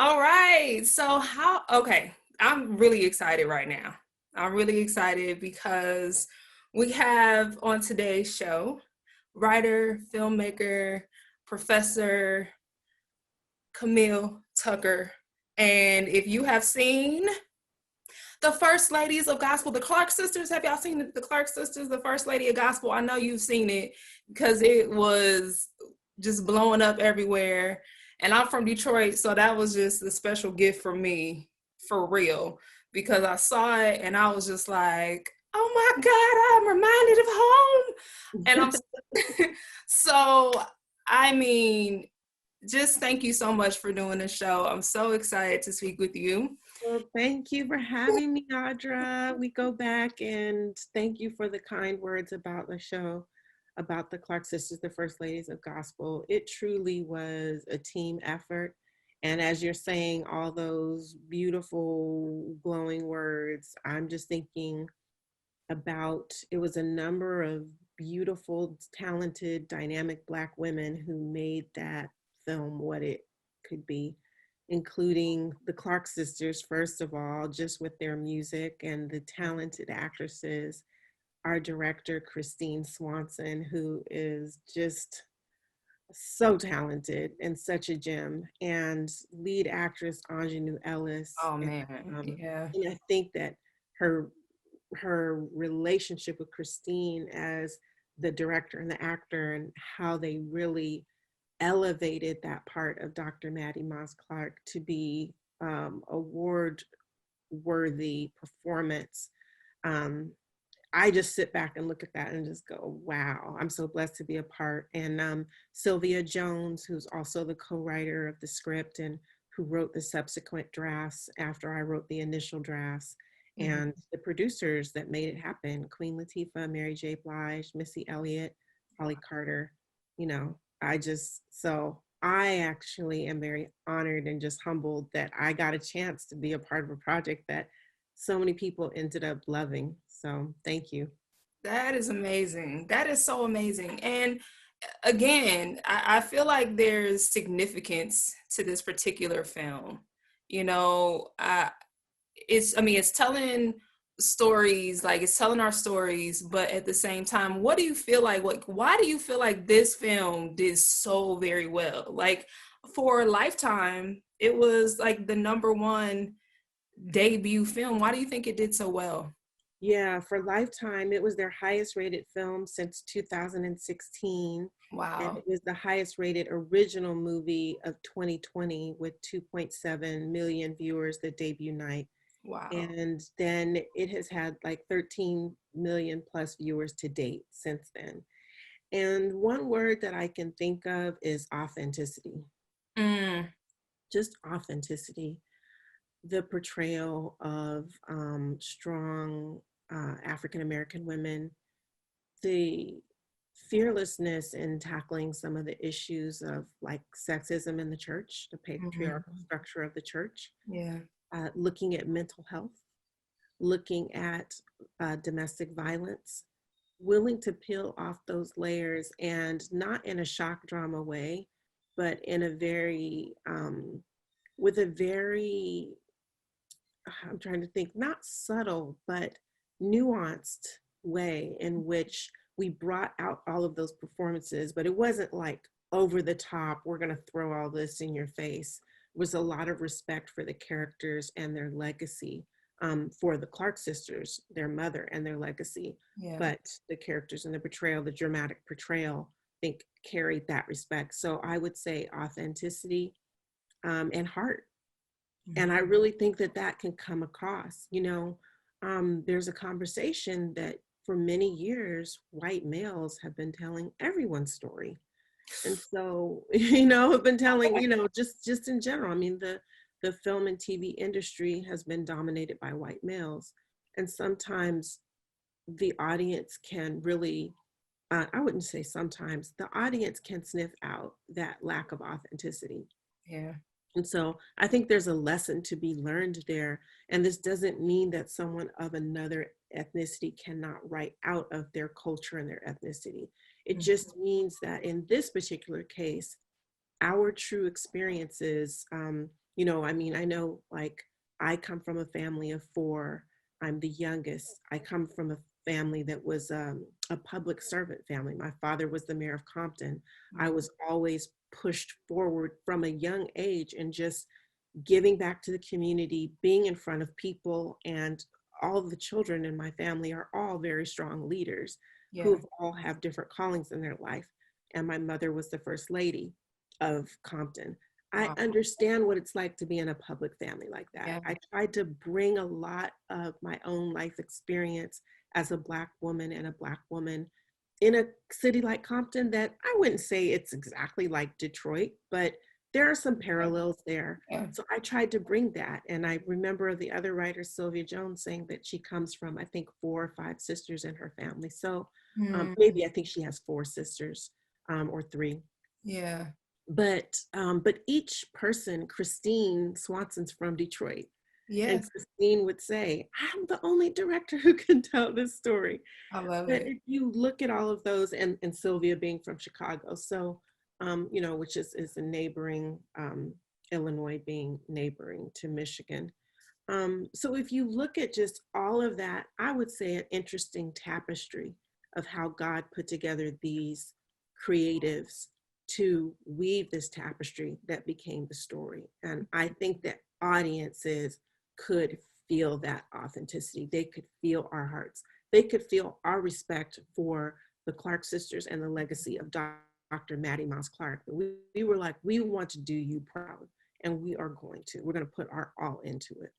All right. Okay, I'm really excited right now. I'm really excited because we have on today's show writer, filmmaker, professor Camille Tucker. And if you have seen the First Ladies of Gospel, the Clark Sisters, have y'all seen the Clark Sisters, the First Lady of Gospel? I know you've seen it because it was just blowing up everywhere. And I'm from Detroit, so that was just a special gift for me, for real, because I saw it and I was just like, oh my God, I'm reminded of home. And I'm so, I mean, just thank you so much for doing the show. I'm so excited to speak with you. Well, thank you for having me, Audra. We go back, and thank you for the kind words about the show, about the Clark Sisters, the First Ladies of Gospel. It truly was a team effort. And as you're saying all those beautiful, glowing words, I'm just thinking about it was a number of beautiful, talented, dynamic Black women who made that film what it could be, including the Clark sisters, first of all, just with their music, and the talented actresses, our director, Christine Swanson, who is just so talented and such a gem, and lead actress Anjanou Ellis. Oh man, yeah. And I think that her her relationship with Christine as the director and the actor, and how they really elevated that part of Dr. Maddie Moss Clark to be award worthy performance. I just sit back and look at that and just go, wow, I'm so blessed to be a part. And Sylvia Jones, who's also the co-writer of the script and who wrote the subsequent drafts after I wrote the initial drafts, and the producers that made it happen, Queen Latifah, Mary J. Blige, Missy Elliott, Holly Carter. I actually am very honored and just humbled that I got a chance to be a part of a project that so many people ended up loving. So thank you. That is amazing. That is so amazing. And again, I feel like there's significance to this particular film. You know, it's telling stories, like it's telling our stories, but at the same time, what do you feel like, why do you feel like this film did so very well? Like for Lifetime, it was like the number 1 debut film. Why do you think it did so well? Yeah, for Lifetime, it was their highest rated film since 2016. And Wow. it was the highest rated original movie of 2020 with 2.7 million viewers the debut night. Wow. And then it has had like 13 million plus viewers to date since then. And one word that I can think of is authenticity. Mm. Just authenticity. The portrayal of strong African American women, the fearlessness in tackling some of the issues of like sexism in the church, the patriarchal structure of the church, Yeah. looking at mental health, looking at domestic violence, willing to peel off those layers, and not in a shock drama way, but in a very, with a very, I'm trying to think, not subtle, but nuanced way in which we brought out all of those performances, but it wasn't like over the top, we're going to throw all this in your face. It was a lot of respect for the characters and their legacy, for the Clark sisters, their mother and their legacy. Yeah. But the characters and the portrayal, the dramatic portrayal, I think carried that respect. So I would say authenticity, and heart. And I really think that that can come across. There's a conversation that for many years, white males have been telling everyone's story. And so, have been telling, just in general, I mean, the film and TV industry has been dominated by white males. And sometimes the audience can really, I wouldn't say sometimes, the audience can sniff out that lack of authenticity. Yeah. And so I think there's a lesson to be learned there. And this doesn't mean that someone of another ethnicity cannot write out of their culture and their ethnicity. It just means that in this particular case, our true experiences I mean, I know, like, I come from a family of four. I'm the youngest. I come from a family that was a public servant family. My father was the mayor of Compton. I Wow. was always pushed forward from a young age and just giving back to the community, being in front of people, and all of the children in my family are all very strong leaders who Yeah. all have different callings in their life. And my mother was the first lady of Compton. I Wow. understand what it's like to be in a public family like that. Yeah. I tried to bring a lot of my own life experience as a Black woman and a Black woman in a city like Compton that I wouldn't say it's exactly like Detroit, but there are some parallels there. Yeah. So I tried to bring that. And I remember the other writer, Sylvia Jones, saying that she comes from, I think, 4 or 5 sisters in her family. So Mm, maybe I think she has 4 sisters or three. yeah. But each person, Christine Swanson's from Detroit. And Yes. Christine would say, I'm the only director who can tell this story. I love But it. if you look at all of those, and Sylvia being from Chicago, so, which is a neighboring, Illinois being neighboring to Michigan. So if you look at just all of that, I would say an interesting tapestry of how God put together these creatives to weave this tapestry that became the story. And I think that audiences could feel that authenticity. They could feel our hearts. They could feel our respect for the Clark sisters and the legacy of Dr. Maddie Moss Clark. We were like, we want to do you proud, and we are going to. We're going to put our all into it.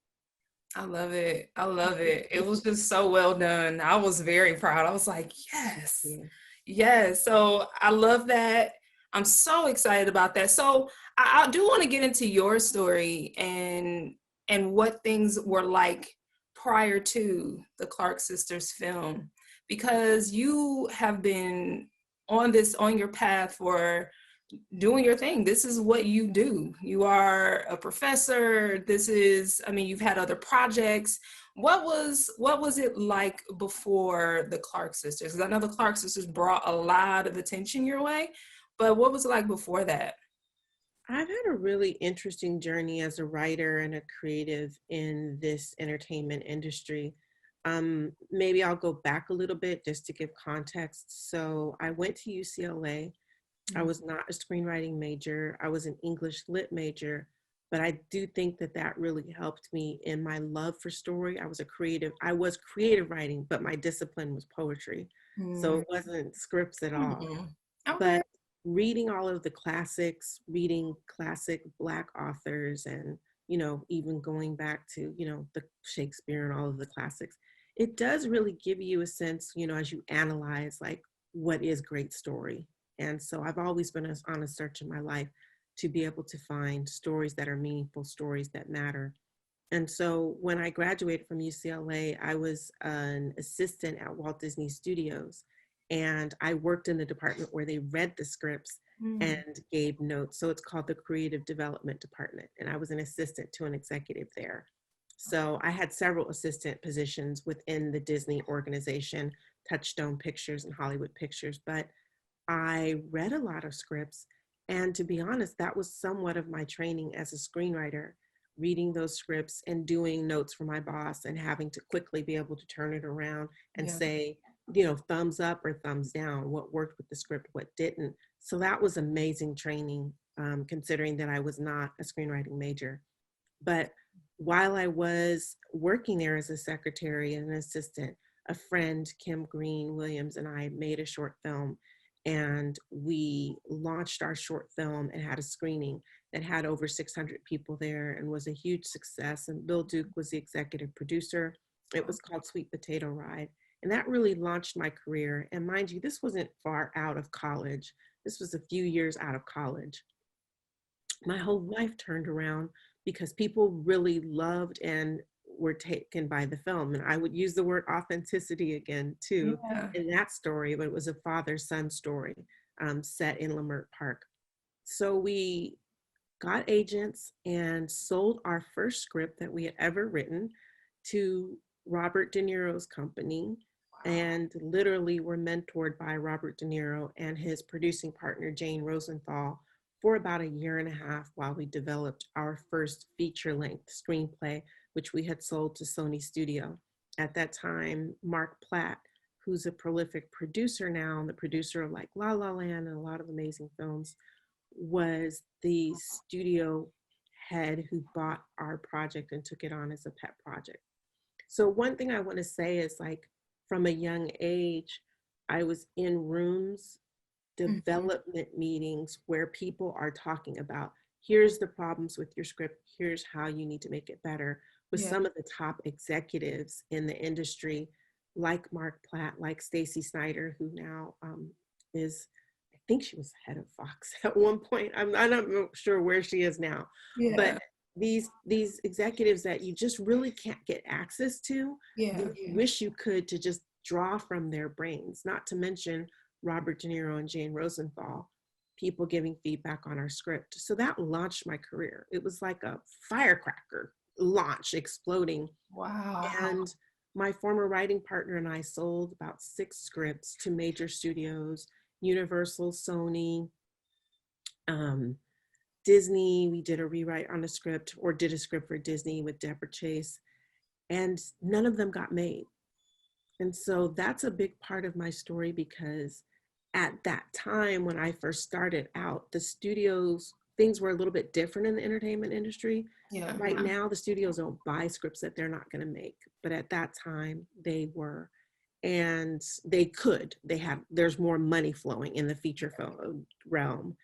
I love it. I love it. It was just so well done. I was very proud. I was like, yes, Yeah. yes. So I love that. I'm so excited about that. So I do want to get into your story and what things were like prior to the Clark sisters film, because you have been on your path for doing your thing. This is what you do. You are a professor. This is, I mean, you've had other projects. What was it like before the Clark sisters? Because I know the Clark sisters brought a lot of attention your way, but what was it like before that? I've had a really interesting journey as a writer and a creative in this entertainment industry. Maybe I'll go back a little bit just to give context. So I went to UCLA. I Mm, was not a screenwriting major. I was an English lit major, but I do think that that really helped me in my love for story. I was creative writing, but my discipline was poetry. So mm, it wasn't scripts at all. mm. Okay. But reading all of the classics, reading classic Black authors, and even going back to the Shakespeare and all of the classics, it does really give you a sense, as you analyze, like, what is great story. And so I've always been on a search in my life to be able to find stories that are meaningful, stories that matter. And so when I graduated from UCLA, I was an assistant at Walt Disney Studios. And I worked in the department where they read the scripts Mm, and gave notes. So it's called the Creative Development Department. And I was an assistant to an executive there. So I had several assistant positions within the Disney organization, Touchstone Pictures and Hollywood Pictures. But I read a lot of scripts. And to be honest, that was somewhat of my training as a screenwriter, reading those scripts and doing notes for my boss and having to quickly be able to turn it around and yeah. say, thumbs up or thumbs down, what worked with the script, what didn't. So that was amazing training, considering that I was not a screenwriting major. But while I was working there as a secretary and an assistant, a friend, Kim Green Williams, and I made a short film. And we launched our short film and had a screening that had over 600 people there and was a huge success. And Bill Duke was the executive producer. It was called Sweet Potato Ride. And that really launched my career. And mind you, this wasn't far out of college. This was a few years out of college. My whole life turned around because people really loved and were taken by the film. And I would use the word authenticity again, too, Yeah. in that story, but it was a father-son story set in Leimert Park. So we got agents and sold our first script that we had ever written to Robert De Niro's company, Wow. and literally were mentored by Robert De Niro and his producing partner, Jane Rosenthal, for about a year and a half while we developed our first feature-length screenplay, which we had sold to Sony Studio. At that time, Mark Platt, who's a prolific producer now, and the producer of like La La Land and a lot of amazing films, was the studio head who bought our project and took it on as a pet project. So one thing I want to say is, like, from a young age, I was in rooms, development meetings where people are talking about, here's the problems with your script, here's how you need to make it better, with some of the top executives in the industry, like Mark Platt, like Stacey Snider, who now is, I think she was head of Fox at one point. I'm not sure where she is now, but these executives that you just really can't get access to, you wish you could, to just draw from their brains, not to mention Robert De Niro and Jane Rosenthal, people giving feedback on our script. So that launched my career. It was like a firecracker launch, exploding. Wow. And my former writing partner and I sold about 6 scripts to major studios, Universal, Sony, Disney. We did a rewrite on a script, or did a script for Disney with Deborah Chase, and none of them got made. And so that's a big part of my story, because at that time when I first started out, the studios, things were a little bit different in the entertainment industry. Right now, the studios don't buy scripts that they're not going to make, but at that time they were, and they could. There's more money flowing in the feature film realm,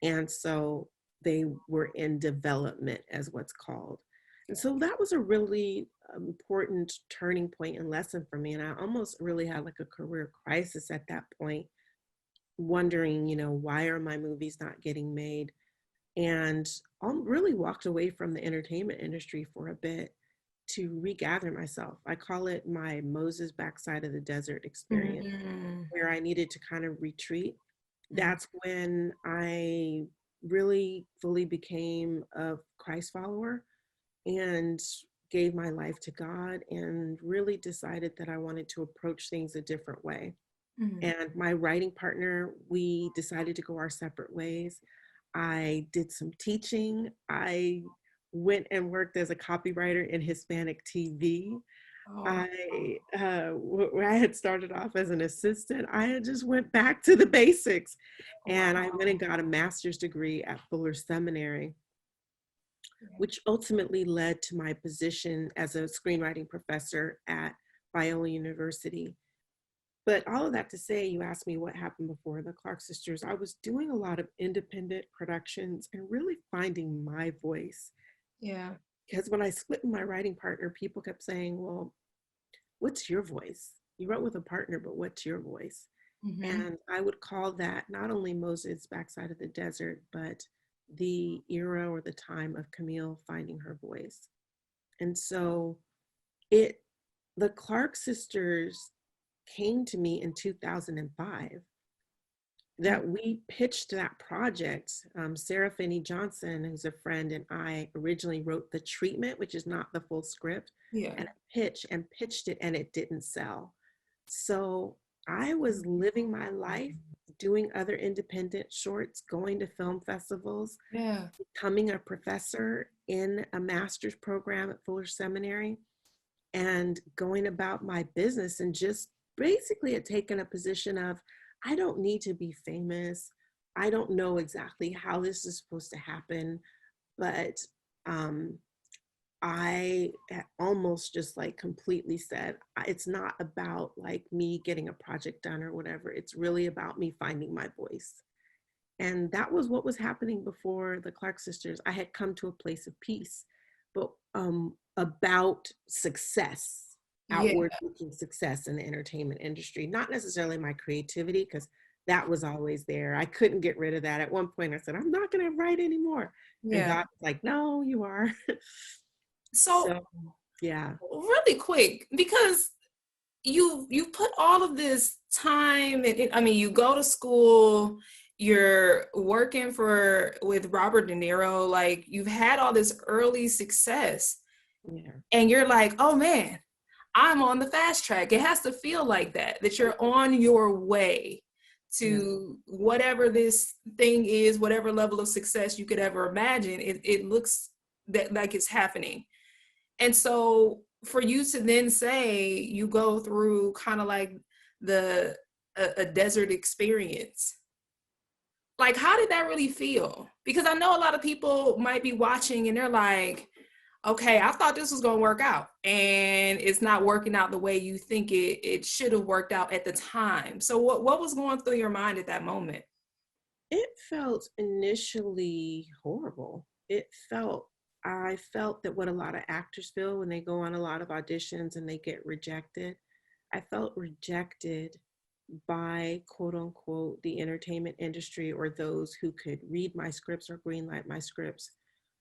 and so they were in development, as what's called. And so that was a really important turning point and lesson for me. And I almost really had like a career crisis at that point, wondering, why are my movies not getting made? And I really walked away from the entertainment industry for a bit to regather myself. I call it my Moses backside of the desert experience, where I needed to kind of retreat. That's when I really fully became a Christ follower and gave my life to God, and really decided that I wanted to approach things a different way. And my writing partner, we decided to go our separate ways. I did some teaching. I went and worked as a copywriter in Hispanic TV. Where I had started off as an assistant, I had just went back to the basics. And I went and got a master's degree at Fuller Seminary, which ultimately led to my position as a screenwriting professor at Biola University. But all of that to say, you asked me what happened before the Clark Sisters. I was doing a lot of independent productions and really finding my voice. Because when I split with my writing partner, people kept saying, well, what's your voice? You wrote with a partner, but what's your voice? And I would call that not only Moses' backside of the desert, but the era or the time of Camille finding her voice. And so the Clark Sisters came to me in 2005, that we pitched that project. Sarah Finney Johnson, who's a friend, and I originally wrote the treatment, which is not the full script, and pitched it, and it didn't sell. So I was living my life, doing other independent shorts, going to film festivals, becoming a professor in a master's program at Fuller Seminary, and going about my business, and just basically had taken a position of, I don't need to be famous. I don't know exactly how this is supposed to happen, but I almost just like completely said, it's not about like me getting a project done or whatever. It's really about me finding my voice. And that was what was happening before the Clark Sisters. I had come to a place of peace, but about success, outward looking success in the entertainment industry, not necessarily my creativity, because that was always there. I couldn't get rid of that. At one point I said, I'm not going to write anymore. And God was like, no, you are. So really quick, because you put all of this time and I mean, you go to school, you're working with Robert De Niro, like you've had all this early success, and you're like, oh man, I'm on the fast track. It has to feel like that you're on your way to whatever this thing is, whatever level of success you could ever imagine. It looks that like it's happening. And so for you to then say you go through kind of like a desert experience, like how did that really feel? Because I know a lot of people might be watching and they're like, okay, I thought this was going to work out and it's not working out the way you think it should have worked out at the time. So what was going through your mind at that moment? It felt initially horrible. I felt that what a lot of actors feel when they go on a lot of auditions and they get rejected. I felt rejected by quote unquote the entertainment industry or those who could read my scripts or greenlight my scripts.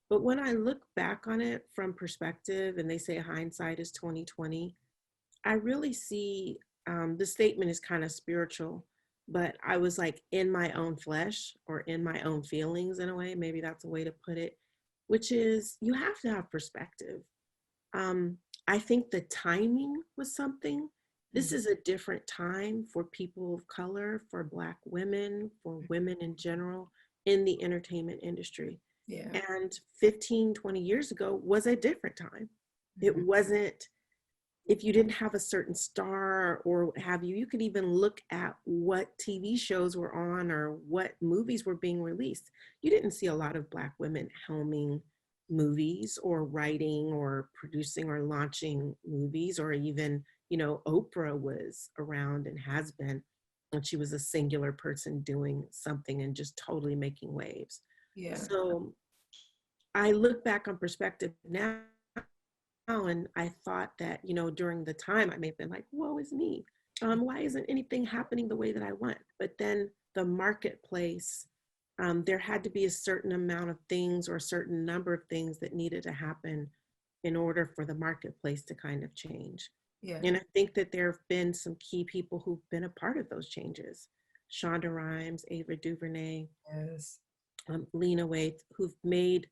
But when I look back on it from perspective, and they say hindsight is 2020, I really see the statement is kind of spiritual, but I was like in my own flesh or in my own feelings in a way. Maybe that's a way to put it, which is you have to have perspective. Um, I think the timing was something. This is a different time for people of color, for Black women, for women in general in the entertainment industry. Yeah. And 15, 20 years ago was a different time. It wasn't, if you didn't have a certain star or what have you, you could even look at what TV shows were on or what movies were being released. You didn't see a lot of Black women helming movies or writing or producing or launching movies, or even, you know, Oprah was around and has been, and she was a singular person doing something and just totally making waves. Yeah. So I look back on perspective now, and I thought that, you know, during the time I may have been like, woe is me. Why isn't anything happening the way that I want? But then the marketplace, there had to be a certain amount of things or a certain number of things that needed to happen in order for the marketplace to kind of change. Yeah. And I think that there have been some key people who've been a part of those changes. Shonda Rhimes, Ava DuVernay, Yes. Lena Waithe, who've made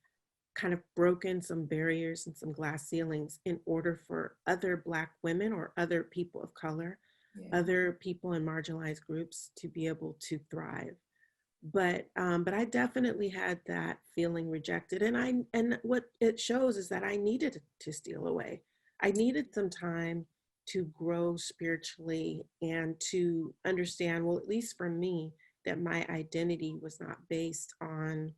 kind of broken some barriers and some glass ceilings in order for other Black women or other people of color, other people in marginalized groups to be able to thrive. But I definitely had that feeling rejected, and what it shows is that I needed to steal away. I needed some time to grow spiritually and to understand, well, at least for me, that my identity was not based on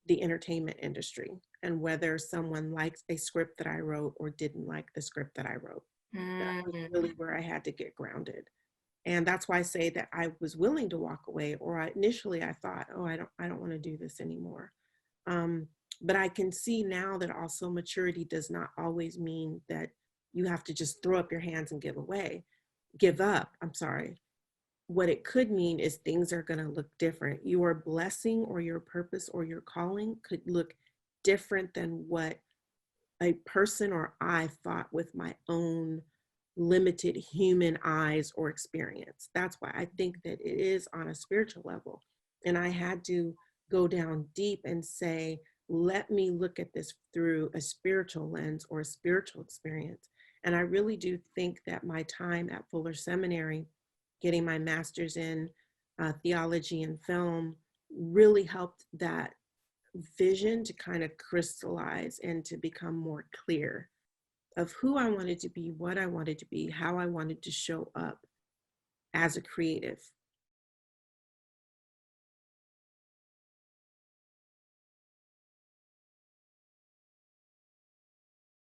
the entertainment industry and whether someone liked a script that I wrote or didn't like the script that I wrote. That was really where I had to get grounded. And that's why I say that I was willing to walk away, or initially I thought, oh, I don't want to do this anymore. But I can see now that also maturity does not always mean that you have to just throw up your hands and give up, I'm sorry. What it could mean is things are going to look different. Your blessing or your purpose or your calling could look different than what a person or I thought with my own limited human eyes or experience. That's why I think that it is on a spiritual level. And I had to go down deep and say, let me look at this through a spiritual lens or a spiritual experience. And I really do think that my time at Fuller Seminary, getting my master's in theology and film, really helped that vision to kind of crystallize and to become more clear of who I wanted to be, what I wanted to be, how I wanted to show up as a creative.